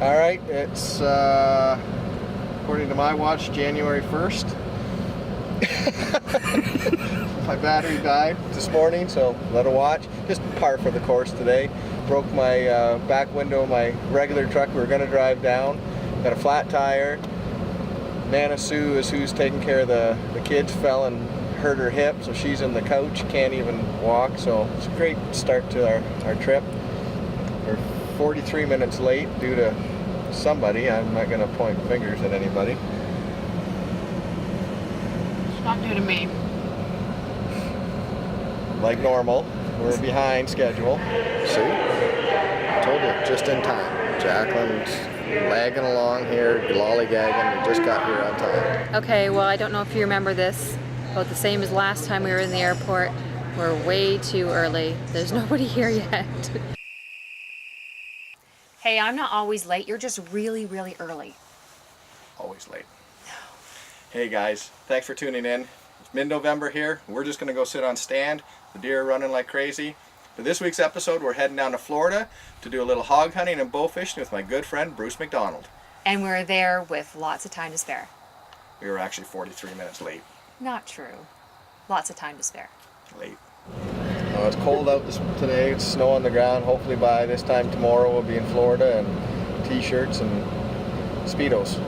All right, it's according to my watch, January 1st. My battery died this morning, so let it watch. Just par for the course today. Broke my back window of my regular truck we were going to drive down. Got a flat tire. Nana Sue is who's taking care of the kids, fell and hurt her hip, so she's in the couch, can't even walk. So it's a great start to our trip. We're 43 minutes late due to somebody. I'm not going to point fingers at anybody. It's not due to me. Like normal, we're behind schedule. See? I told you, just in time. Jacqueline's lagging along here, lollygagging. We just got here on time. Okay, well, I don't know if you remember this, but the same as last time we were in the airport, we're way too early. There's nobody here yet. Hey, I'm not always late. You're just really, really early. Always late. Hey guys, thanks for tuning in. It's mid-November here. We're just gonna go sit on stand. The deer are running like crazy. For this week's episode, we're heading down to Florida to do a little hog hunting and bow fishing with my good friend Bruce MacDonald. And we're there with lots of time to spare. We were actually 43 minutes late. Not true. Lots of time to spare. Late. It's cold out today. It's snow on the ground. Hopefully by this time tomorrow we'll be in Florida and t-shirts and Speedos.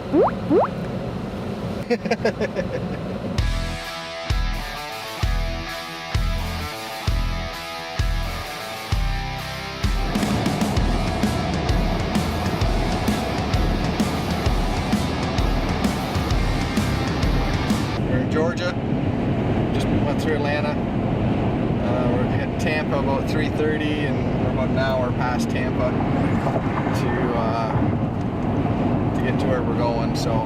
We're in Georgia. Just went through Atlanta. We're at Tampa about 3:30, and we're about an hour past Tampa to get to where we're going. So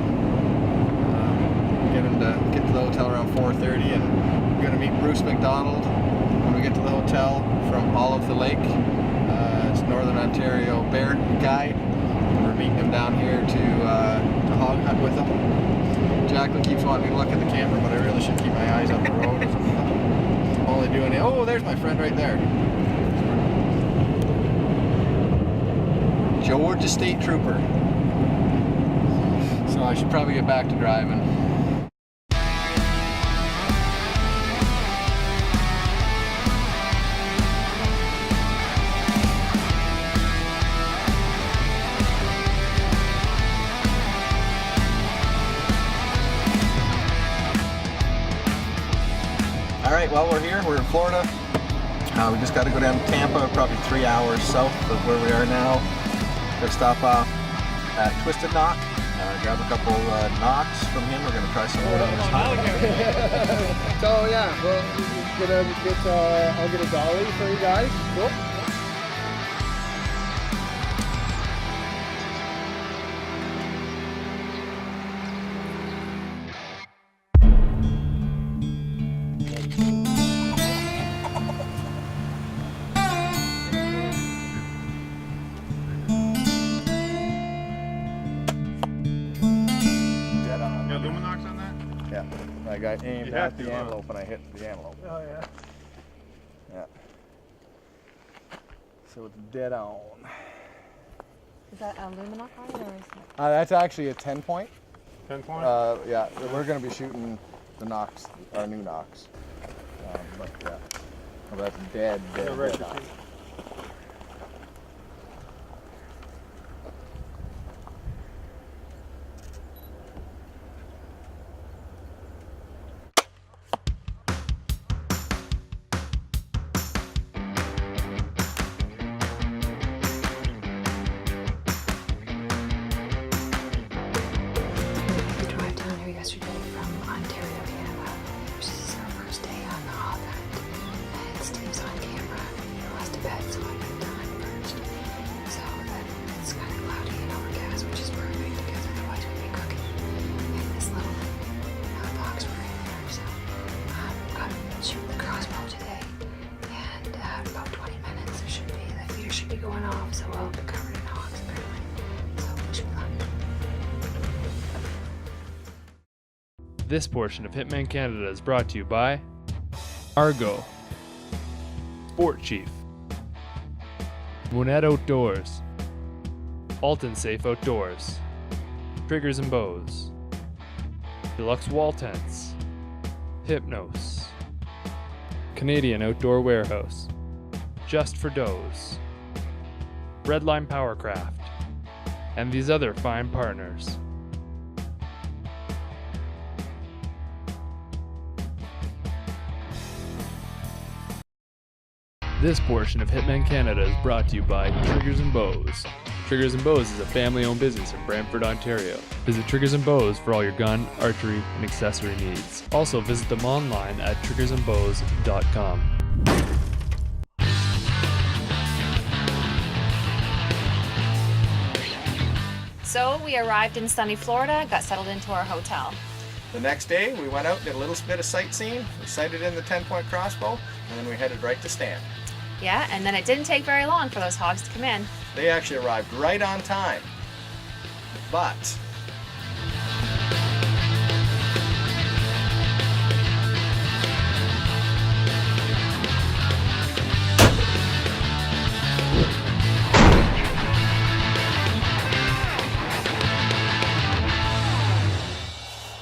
get to the hotel around 4:30, and we're going to meet Bruce MacDonald when we get to the hotel from Olive the Lake. It's Northern Ontario bear guide. We're meeting him down here to hog hunt with him. Jacqueline keeps wanting me to look at the camera, but I really should keep my eyes on the road. I'm only doing it. Oh, there's my friend right there. Georgia State Trooper. So I should probably get back to driving. Alright, well we're here, we're in Florida. We just got to go down to Tampa, probably 3 hours south of where we are now. Gonna stop off at Twisted Knock, grab a couple knocks from him. We're gonna try some more on this. So yeah, I'll get a dolly for you guys. Cool. Yeah, I got aimed at the antelope and I hit the antelope. Oh yeah. Yeah. So it's dead on. Is that aluminum or is it? That's actually a 10 point. 10 point? Yeah, we're going to be shooting the knocks, our new knocks. But yeah, well, that's dead on. Yesterday from Ontario, Canada. This is our first day on the hog hunt, and Steve's on camera. He lost a bet, so I got time first. So then it's kind of cloudy and overcast, which is perfect because otherwise we'd be cooking in this little box we're in there. So I'm gonna shoot the crossbow today, and about 20 minutes the feeder should be going off, so I'll be covered in hogs apparently. So wish me luck. This portion of Hitman Canada is brought to you by Argo, Sport Chief, Monet Outdoors, Alton Safe Outdoors, Triggers and Bows, Deluxe Wall Tents, Hypnos, Canadian Outdoor Warehouse, Just for Does, Redline Powercraft, and these other fine partners. This portion of Hitman Canada is brought to you by Triggers and Bows. Triggers and Bows is a family-owned business in Brantford, Ontario. Visit Triggers and Bows for all your gun, archery, and accessory needs. Also visit them online at triggersandbows.com. So we arrived in sunny Florida, got settled into our hotel. The next day, we went out, did a little bit of sightseeing, we sighted in the 10-point crossbow, and then we headed right to stand. Yeah, and then it didn't take very long for those hogs to come in. They actually arrived right on time. But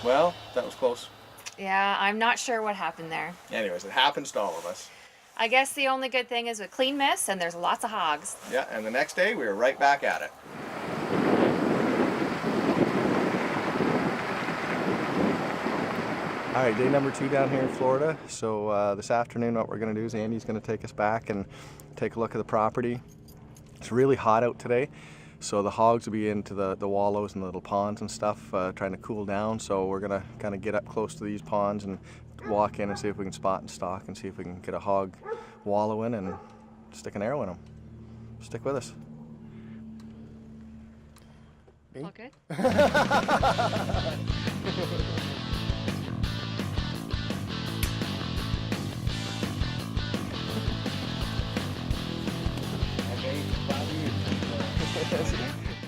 well, that was close. Yeah, I'm not sure what happened there. Anyways, it happens to all of us. I guess the only good thing is a clean miss and there's lots of hogs. Yeah, and the next day we were right back at it. All right, day number 2 down here in Florida. So this afternoon what we're gonna do is Andy's gonna take us back and take a look at the property. It's really hot out today, so the hogs will be into the wallows and the little ponds and stuff, trying to cool down. So we're gonna kind of get up close to these ponds and walk in and see if we can spot and stalk and see if we can get a hog wallow in and stick an arrow in them. Stick with us. All good?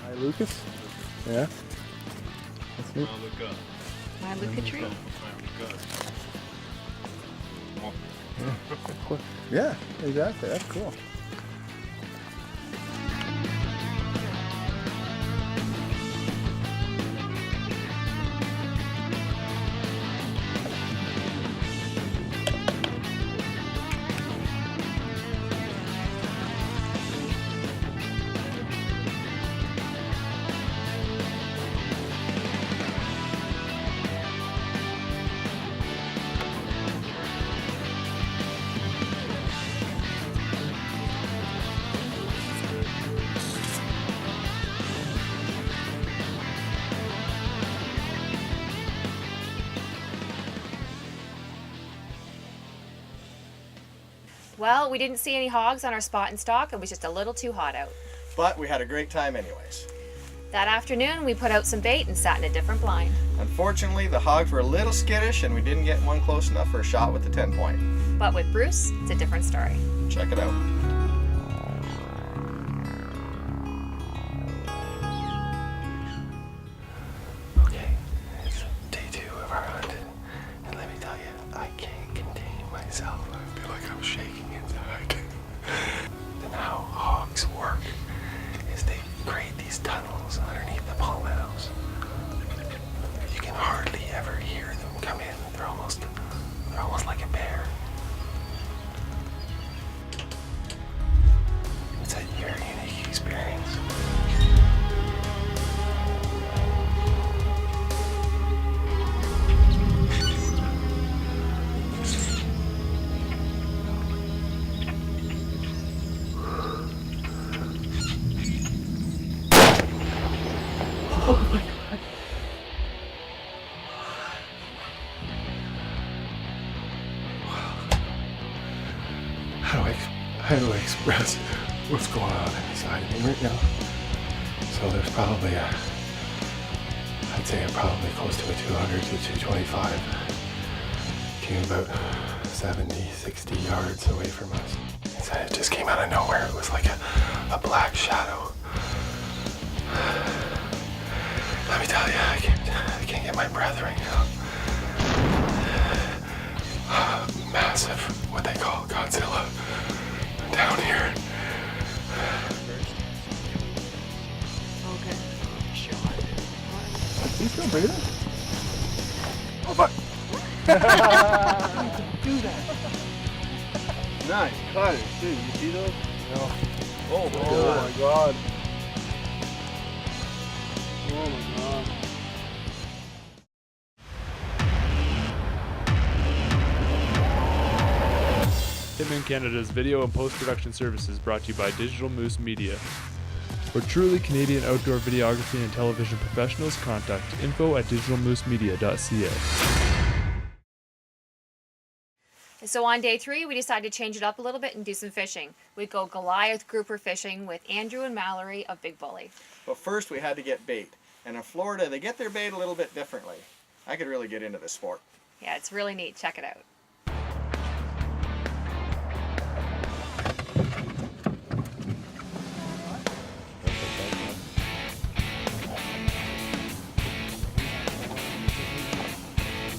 Hi, Lucas. Yeah. That's neat. My Luca tree? Yeah, exactly. That's cool. Well, we didn't see any hogs on our spot and stalk. It was just a little too hot out. But we had a great time anyways. That afternoon, we put out some bait and sat in a different blind. Unfortunately, the hogs were a little skittish and we didn't get one close enough for a shot with the 10-point. But with Bruce, it's a different story. Check it out. Okay, it's day 2 of our hunt, and let me tell you, I can't contain myself. I feel like I'm shaking inside. And how hogs work is they create these tunnels underneath the palmettos. You can hardly ever hear them come in. They're almost like a bear. It's a very unique experience. How do I express what's going on inside of me right now? So there's probably I'd say probably close to a 200 to 225. Came about 70, 60 yards away from us. It just came out of nowhere. It was like a black shadow. Let me tell you, I can't get my breath right now. Massive, what they call Godzilla, down here. He's still breathing? Oh fuck! Do that. Nice cutters, dude. You see those? No. Oh my god. Oh my god. Hitman Canada's video and post-production services brought to you by Digital Moose Media. For truly Canadian outdoor videography and television professionals, contact info@digitalmoosemedia.ca. So on day 3, we decided to change it up a little bit and do some fishing. We'd go Goliath grouper fishing with Andrew and Mallory of Big Bully. But first we had to get bait. And in Florida, they get their bait a little bit differently. I could really get into this sport. Yeah, it's really neat. Check it out.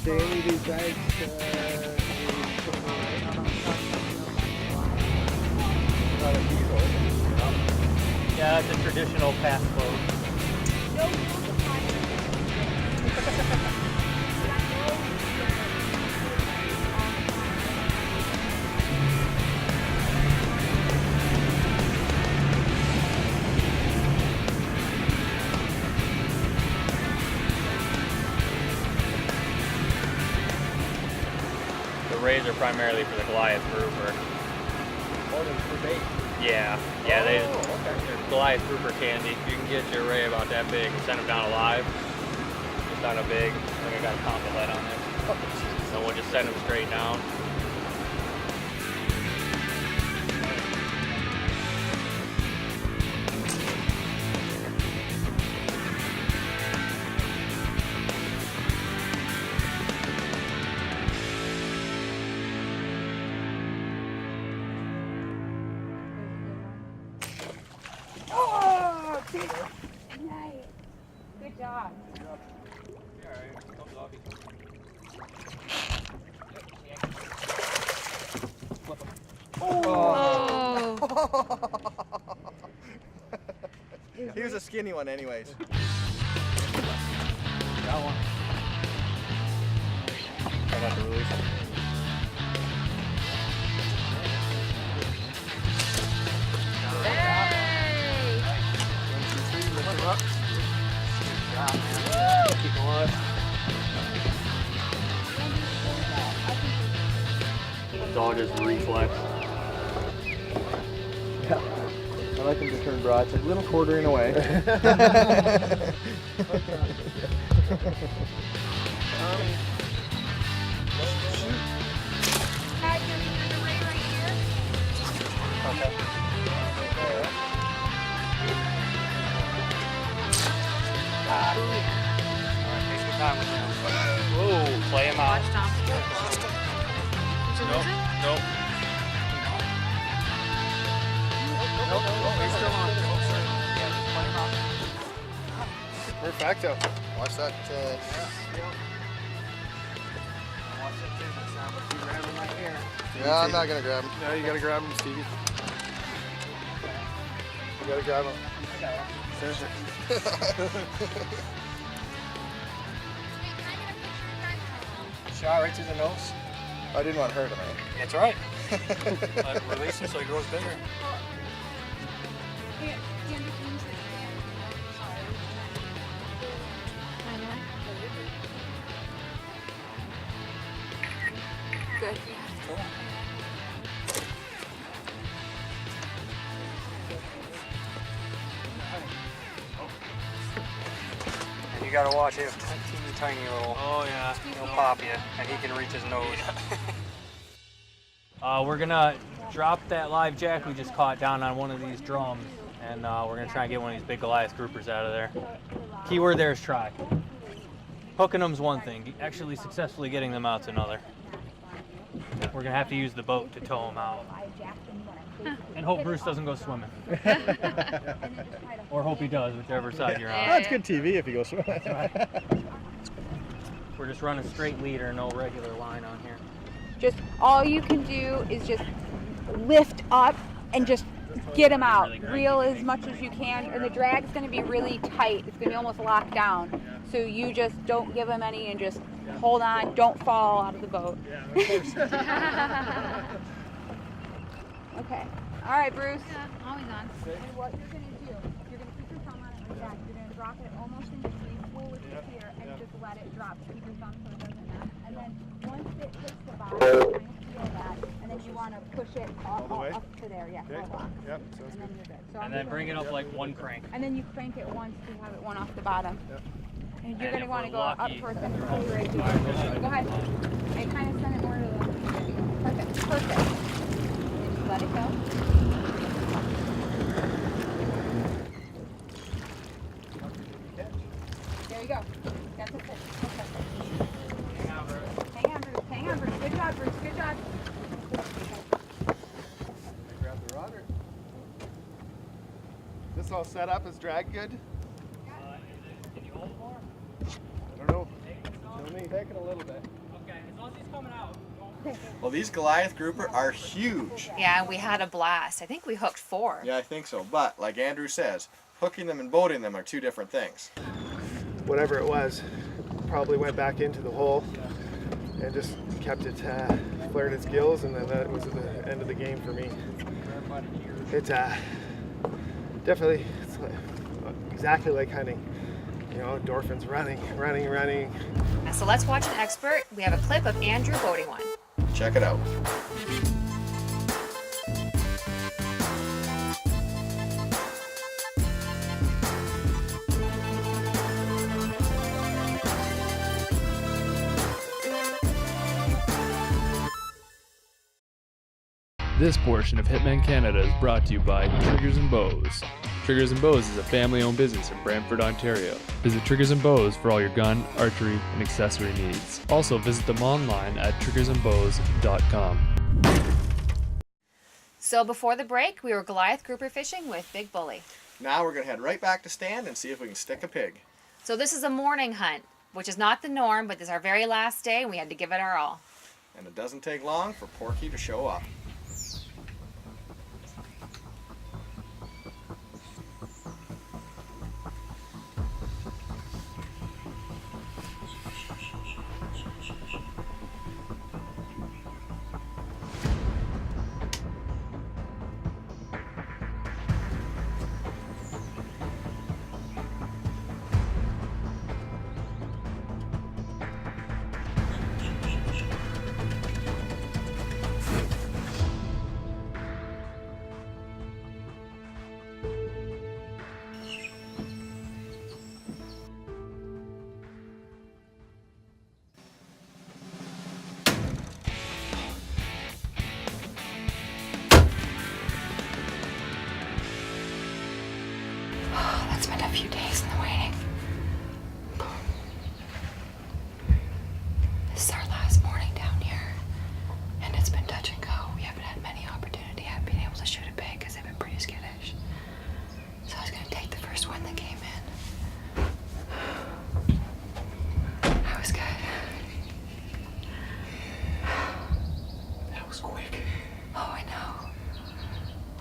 Daily, these guys, Yeah, it's a traditional pass boat. The rays are primarily for the Goliath grouper. Oh, they're for bait. Yeah, they're Goliath grouper candy. You can get your ray about that big and send them down alive. Just on a big, I think I got a combo light on there. So we'll just send them straight down. Good job. Oh. He was a skinny one anyways. Got one. I got to release it. Keep going. It's all just reflex. Yeah. I like him to turn broadside, a little quartering away. Whoa, play him out. Watch Tom. Nope. He's still on. Perfecto. Watch that. Yeah, I'm not gonna grab him. Yeah, you gotta grab him, Stevie. You gotta grab him. Shot right to the nose. I didn't want to hurt him, eh? That's right. Release him so he grows bigger. Good. And you gotta watch it. Teeny tiny little. Oh yeah. He'll pop you, and he can reach his nose. We're gonna drop that live jack we just caught down on one of these drums, and we're gonna try and get one of these big Goliath groupers out of there. Keyword there is try. Hooking them's one thing. Actually successfully getting them out's another. We're gonna have to use the boat to tow them out. And hope Bruce doesn't go swimming. Or hope he does, whichever side you're on. That's good TV if you go swimming. We're just running straight leader, no regular line on here. Just all you can do is just lift up and just get them out. Reel as much as you can, and the drag's going to be really tight. It's going to be almost locked down. So you just don't give them any and just hold on. Don't fall out of the boat. Yeah, of course. Okay. All right, Bruce. Yeah, always on. And what you're going to do, you're going to keep your thumb on it like that. You're going to drop it almost in between, pull with your here, and just let it drop. Keep your thumb so it doesn't mess. And then once it hits the bottom, you kind of feel that, and then you want to push it All the way? up to there. Yeah, Okay. all locked. Yep, And sounds good. then you're good. So And then bring it up like one crank. And then you crank it once to have it one off the bottom. Yep. And you're And going to if want to we're go up lucky- towards the pulley right here. Go ahead. And kind of send it more to the left. Perfect. Perfect. And just let it go. There you go. That's it. Okay. Hang on, Bruce. Hang on, Bruce. Good job, Bruce. Good job. Grab the rudder. Is this all set up? Is drag good? Can you hold more? I don't know. Tell me. Take it a little bit. Okay, as long as he's coming out. Well, these Goliath grouper are huge. Yeah, we had a blast. I think we hooked 4. Yeah, I think so. But like Andrew says, hooking them and boating them are two different things. Whatever it was, probably went back into the hole and just kept it flared its gills, and then that was the end of the game for me. It's definitely exactly like hunting. You know, endorphins running. So let's watch an expert. We have a clip of Andrew boating one. Check it out. This portion of Hitman Canada is brought to you by Triggers and Bows. Triggers and Bows is a family-owned business in Brantford, Ontario. Visit Triggers and Bows for all your gun, archery, and accessory needs. Also visit them online at triggersandbows.com. So before the break, we were Goliath grouper fishing with Big Bully. Now we're gonna head right back to stand and see if we can stick a pig. So this is a morning hunt, which is not the norm, but this is our very last day and we had to give it our all. And it doesn't take long for Porky to show up. That's been a few days in the waiting. This is our last morning down here, and it's been touch and go. We haven't had many opportunity at being able to shoot a pig because they've been pretty skittish. So I was gonna take the first one that came in. That was good. That was quick. Oh, I know.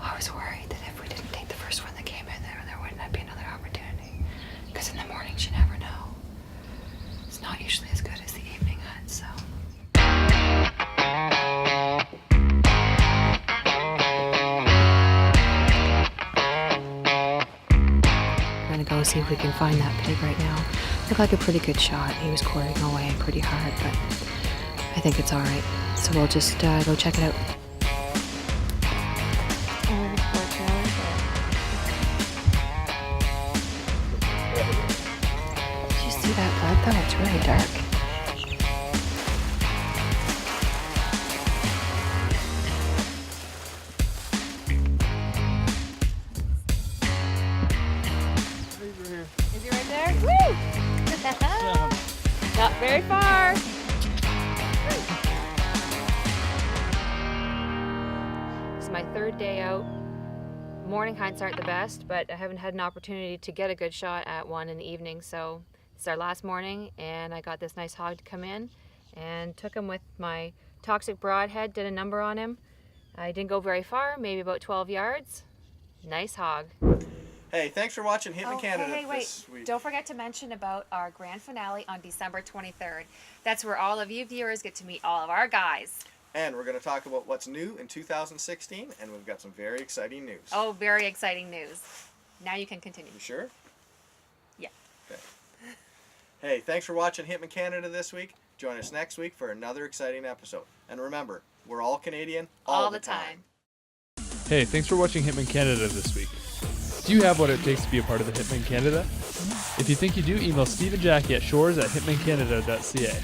I was worried that if we didn't take the first one that came in there wouldn't be another opportunity. Because in the mornings you never know. It's not usually as good as the evening hunt, so. We're gonna go see if we can find that pig right now. Looked like a pretty good shot. He was quartering away pretty hard, but I think it's all right. So we'll just go check it out. Did you see that blood though? It's really dark. Is he right there? Woo! Not very far. This is my third day out. Morning hunts aren't the best, but I haven't had an opportunity to get a good shot at one in the evening, so it's our last morning and I got this nice hog to come in and took him with my toxic broadhead, did a number on him. I didn't go very far, maybe about 12 yards. Nice hog. Hey, thanks for watching Hitman Canada hey, wait. this week. Don't forget to mention about our grand finale on December 23rd. That's where all of you viewers get to meet all of our guys. And we're going to talk about what's new in 2016, and we've got some very exciting news. Oh, very exciting news. Now you can continue. You sure? Yeah. Okay. Hey, thanks for watching Hitman Canada this week. Join us next week for another exciting episode. And remember, we're all Canadian all the time. Hey, thanks for watching Hitman Canada this week. Do you have what it takes to be a part of the Hitman Canada? If you think you do, email Steve and Jackie at shores@hitmancanada.ca.